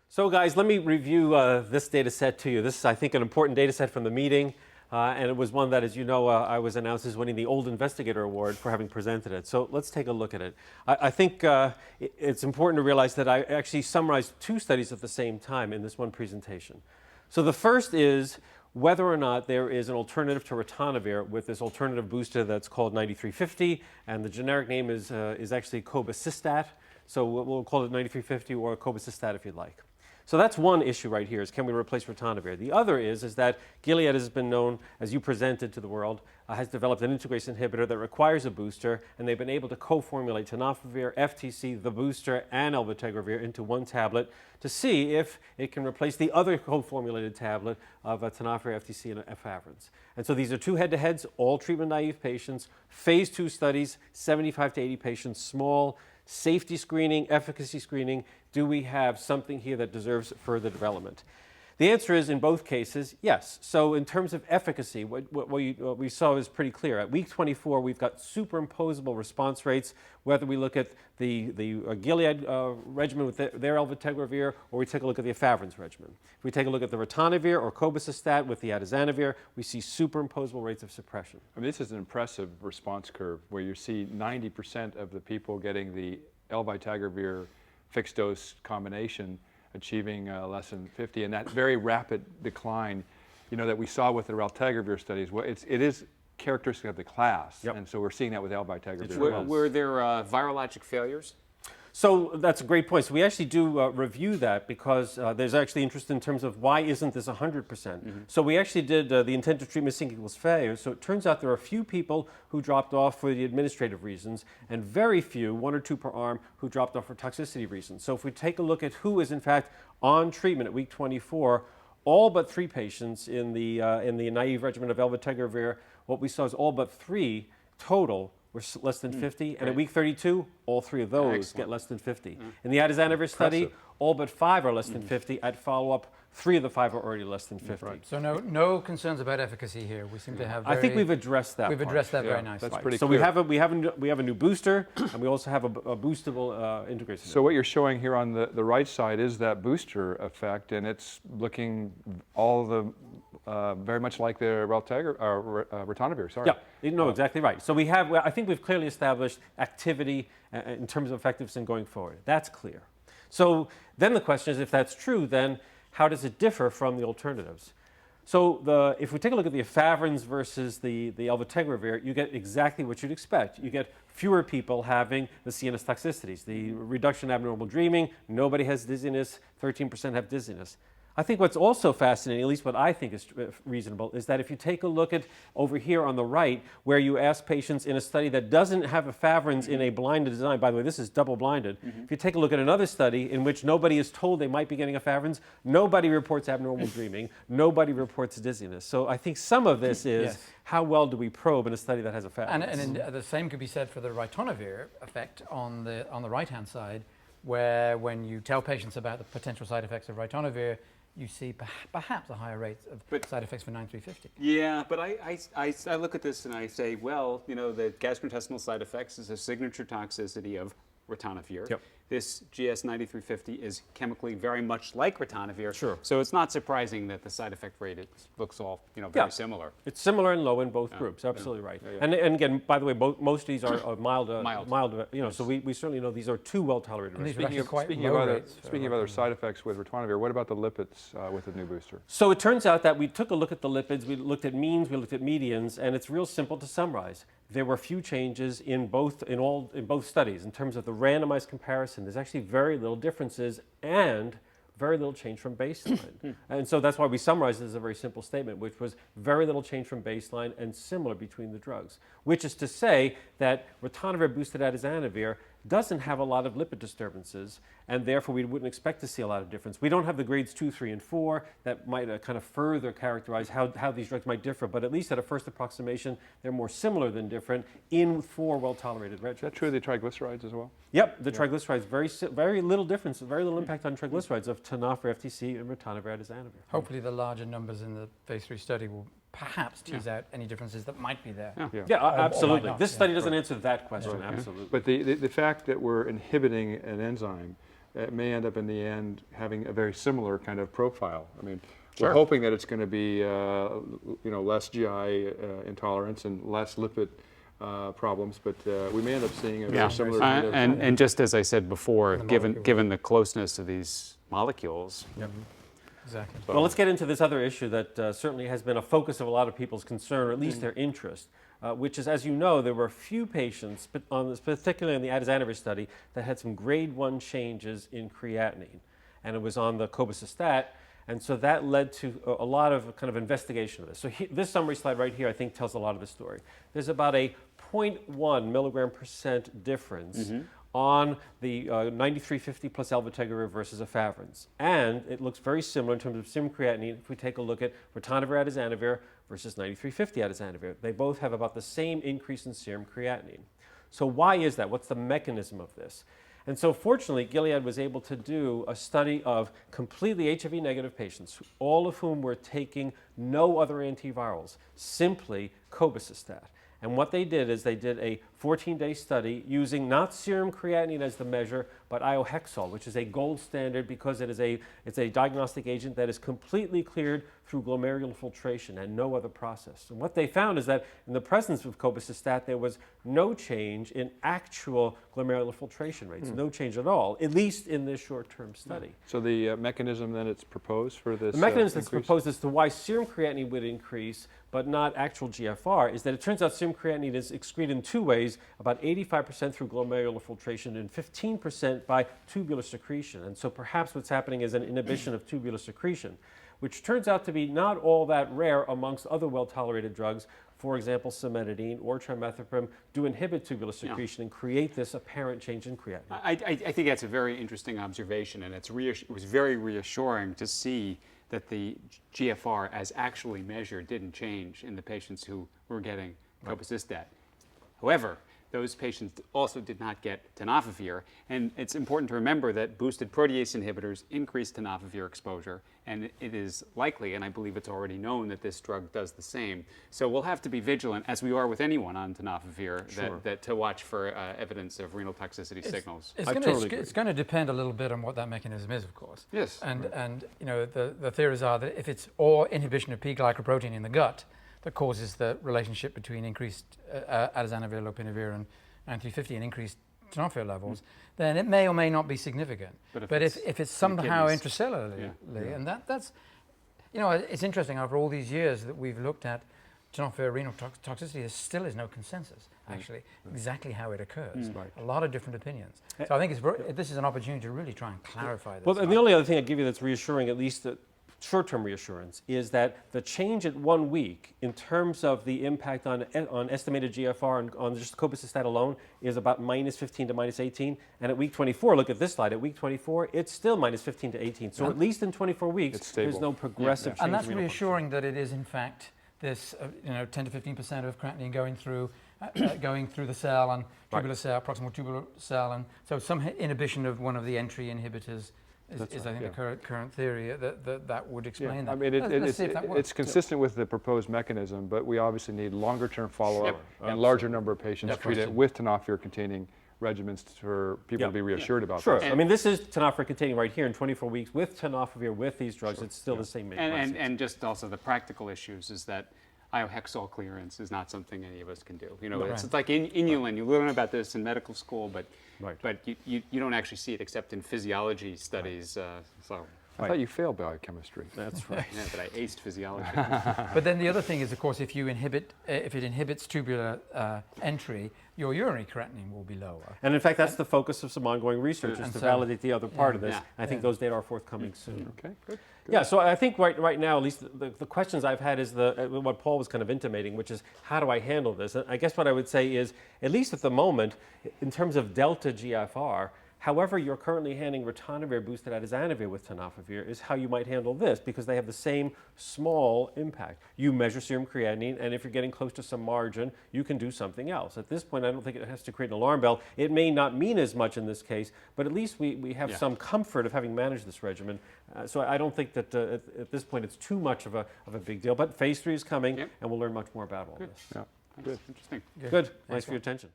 So guys, let me review this data set to you. This is, I think, an important data set from the meeting, and it was one that, as you know, I was announced as winning the Old Investigator Award for having presented it. So let's take a look at it. I think it's important to realize that I actually summarized two studies at the same time in this one presentation. So the first is whether or not there is an alternative to ritonavir with this alternative booster that's called 9350, and the generic name is actually cobicistat. So we'll call it 9350 or cobicistat if you'd like. So that's one issue right here, is can we replace ritonavir? The other is that Gilead has been known, as you presented to the world, has developed an integrase inhibitor that requires a booster, and they've been able to co-formulate tenofovir, FTC, the booster, and elbaptegravir into one tablet to see if it can replace the other co-formulated tablet of tenofovir, FTC, and efavirenz. And so these are two head-to-heads, all treatment-naive patients, phase 2 studies, 75 to 80 patients, small, safety screening, efficacy screening. Do we have something here that deserves further development? The answer is, in both cases, yes. So in terms of efficacy, what we saw is pretty clear. At week 24, we've got superimposable response rates, whether we look at the Gilead regimen with their elbaptegravir, or we take a look at the efavirenz regimen. If we take a look at the ritonavir or cobicistat with the atazanavir, we see superimposable rates of suppression. I mean, this is an impressive response curve where you see 90% of the people getting the elbaptegravir fixed dose combination achieving less than 50, and that very rapid decline, that we saw with the raltegravir studies. Well, it is characteristic of the class, Yep. and so we're seeing that with elbaptegravir. Were there virologic failures? So that's a great point. So we actually do review that because there's actually interest in terms of why isn't this 100%. So we actually did the intent to treat missing equals failure. So it turns out there are a few people who dropped off for the administrative reasons, and very few, 1 or 2 per arm, who dropped off for toxicity reasons. So if we take a look at who is in fact on treatment at week 24, all but 3 patients in the naive regimen of elbaptegravir, what we saw is all but 3 total were less than 50, and at week 32, all 3 of those get less than 50. In the atazanavir study, all but 5 are less than 50. At follow-up, 3 of the 5 are already less than 50. Right. So no concerns about efficacy here. We seem to have. I think we've addressed that. We've addressed that very nicely. That's pretty so clear. we have a new booster, and we also have a boostable integration. So what you're showing here on the right side is that booster effect, and it's looking very much like the ritonavir. Sorry. Yeah, no, exactly right. So I think we've clearly established activity in terms of effectiveness in going forward. That's clear. So then the question is, if that's true, then how does it differ from the alternatives? So if we take a look at the efavirenz versus the elbaptegravir, you get exactly what you'd expect. You get fewer people having the CNS toxicities, the reduction in abnormal dreaming, nobody has dizziness, 13% have dizziness. I think what's also fascinating, at least what I think is reasonable, is that if you take a look at over here on the right, where you ask patients in a study that doesn't have efavirenz in a blinded design, by the way, this is double-blinded. If you take a look at another study in which nobody is told they might be getting efavirenz, nobody reports abnormal dreaming, nobody reports dizziness. So I think some of this is how well do we probe in a study that has efavirenz? And the same could be said for the ritonavir effect on the right-hand side, where when you tell patients about the potential side effects of ritonavir, you see perhaps a higher rate of side effects for 9350. Yeah, but I look at this and I say, well, the gastrointestinal side effects is a signature toxicity of ritonavir. Yep. This GS9350 is chemically very much like ritonavir. Sure. So it's not surprising that the side effect rate looks all very similar. It's similar and low in both groups. Absolutely right. And again, by the way, most of these are mild. So we certainly know these are 2 well-tolerated And these regimens. are Speaking of other side effects with ritonavir, what about the lipids with the new booster? So it turns out that we took a look at the lipids, we looked at means, we looked at medians, and it's real simple to summarize. There were few changes in both studies in terms of the randomized comparison. There's actually very little differences and very little change from baseline. And so that's why we summarized it as a very simple statement, which was very little change from baseline and similar between the drugs, which is to say that ritonavir boosted atazanavir doesn't have a lot of lipid disturbances, and therefore we wouldn't expect to see a lot of difference. We don't have the grades 2, 3, and 4 that might kind of further characterize how these drugs might differ, but at least at a first approximation, they're more similar than different in 4 well-tolerated regimens. Is that true of the triglycerides as well? Yep, the triglycerides, very little difference, very little impact on triglycerides of tenofovir, FTC, and ritonavir atazanavir. Hopefully the larger numbers in the phase 3 study will perhaps tease out any differences that might be there. Yeah, absolutely. not. This study doesn't answer that question, absolutely. But the fact that we're inhibiting an enzyme it may end up in the end having a very similar kind of profile. I mean, Sure. we're hoping that it's going to be less GI intolerance and less lipid problems, but we may end up seeing a very similar kind of. And just as I said before, The given molecule. the closeness of these molecules, Exactly. Well, let's get into this other issue that certainly has been a focus of a lot of people's concern, or at least their interest, which is, as you know, there were a few patients, but particularly in the atazanavir study, that had some grade 1 changes in creatinine, and it was on the cobicistat, and so that led to a lot of kind of investigation of this. So this summary slide right here, I think, tells a lot of the story. There's about a 0.1 milligram % difference on the 9350 plus elbapixant versus efavirenz. And it looks very similar in terms of serum creatinine if we take a look at ritonavir atazanavir versus 9350 atazanavir. They both have about the same increase in serum creatinine. So why is that? What's the mechanism of this? And so fortunately, Gilead was able to do a study of completely HIV negative patients, all of whom were taking no other antivirals, simply cobicistat. And what they did is they did a 14-day study using not serum creatinine as the measure, but iohexol, which is a gold standard because it's a diagnostic agent that is completely cleared through glomerular filtration and no other process. And what they found is that in the presence of cobicistat, there was no change in actual glomerular filtration rates, no change at all, at least in this short-term study. So the mechanism then it's proposed for this. The mechanism that's increase? proposed as to why serum creatinine would increase but not actual GFR is that it turns out serum creatinine is excreted in two ways, about 85% through glomerular filtration and 15% by tubular secretion. And so perhaps what's happening is an inhibition of tubular secretion, which turns out to be not all that rare amongst other well-tolerated drugs. For example, cimetidine or trimethoprim do inhibit tubular secretion and create this apparent change in creatinine. I think that's a very interesting observation, and it was very reassuring to see that the GFR as actually measured didn't change in the patients who were getting cobicistat. However, those patients also did not get tenofovir, and it's important to remember that boosted protease inhibitors increase tenofovir exposure, and it is likely, and I believe it's already known, that this drug does the same. So we'll have to be vigilant, as we are with anyone on tenofovir, that to watch for evidence of renal toxicity signals. It's going to depend a little bit on what that mechanism is, of course. Yes. And you know, the theories are that if it's or inhibition of P-glycoprotein in the gut that causes the relationship between increased atazanavir, lopinavir, and 9350 and increased tenofovir levels, then it may or may not be significant. But if it's somehow intracellularly, and that's, you know, it's interesting, after all these years that we've looked at tenofovir renal toxicity, there still is no consensus, actually, exactly how it occurs. A lot of different opinions. So I think this is an opportunity to really try and clarify this. Well, and the only other thing I'd give you that's reassuring, at least short-term reassurance, is that the change at 1 week in terms of the impact on estimated GFR and on just cobicistat alone is about -15 to -18. And at week 24, look at this slide, at week 24, it's still -15 to 18. So at least in 24 weeks, there's no progressive change. And that's in renal reassuring that it is, in fact, this 10 to 15% of creatinine going through the cell and tubular cell, proximal tubular cell, and so some inhibition of one of the entry inhibitors is I think, the current theory that would explain that. I mean, Let's see if that works. it's consistent with the proposed mechanism, but we obviously need longer-term follow-up and larger number of patients treated with tenofovir-containing regimens for people to be reassured about Sure. this. I mean, this is tenofovir containing right here in 24 weeks with tenofovir with these drugs. It's still the same mechanism. And just also the practical issues is that iohexol clearance is not something any of us can do. You know, it's like inulin. You learn about this in medical school, but you don't actually see it except in physiology studies. I thought you failed biochemistry. That's right. Yeah, but I aced physiology. But then the other thing is, of course, if it inhibits tubular entry, your urinary creatinine will be lower. And in fact, that's the focus of some ongoing research is to validate the other part of this. I think those data are forthcoming soon. Okay, good. Yeah, so I think right now, at least the questions I've had is what Paul was kind of intimating, which is how do I handle this? And I guess what I would say is, at least at the moment, in terms of delta GFR, however you're currently handling ritonavir boosted atazanavir with tenofovir is how you might handle this, because they have the same small impact. You measure serum creatinine, and if you're getting close to some margin, you can do something else. At this point, I don't think it has to create an alarm bell. It may not mean as much in this case, but at least we have some comfort of having managed this regimen. So I don't think that at this point it's too much of a big deal. But phase 3 is coming, and we'll learn much more about all this. Yeah, good. Interesting. Good. Thanks for your attention.